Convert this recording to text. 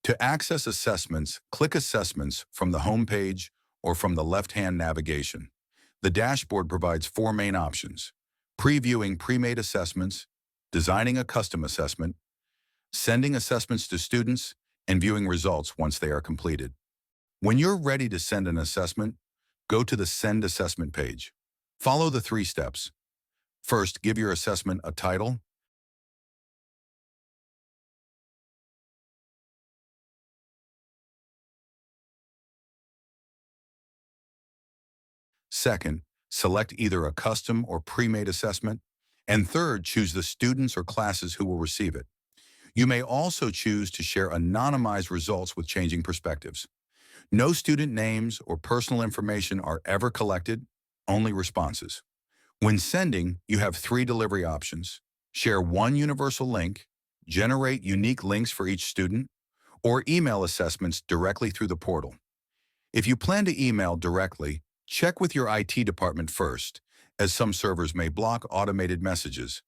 To access assessments, click Assessments from the home page or from the left-hand navigation. The dashboard provides four main options: previewing pre-made assessments, designing a custom assessment, sending assessments to students, and viewing results once they are completed. When you're ready to send an assessment, go to the Send Assessment page. Follow the three steps. First, give your assessment a title. Second, select either a custom or pre-made assessment. And third, choose the students or classes who will receive it. You may also choose to share anonymized results with Changing Perspectives. No student names or personal information are ever collected, only responses. When sending, you have three delivery options: share one universal link, generate unique links for each student, or email assessments directly through the portal. If you plan to email directly, check with your IT department first, as some servers may block automated messages.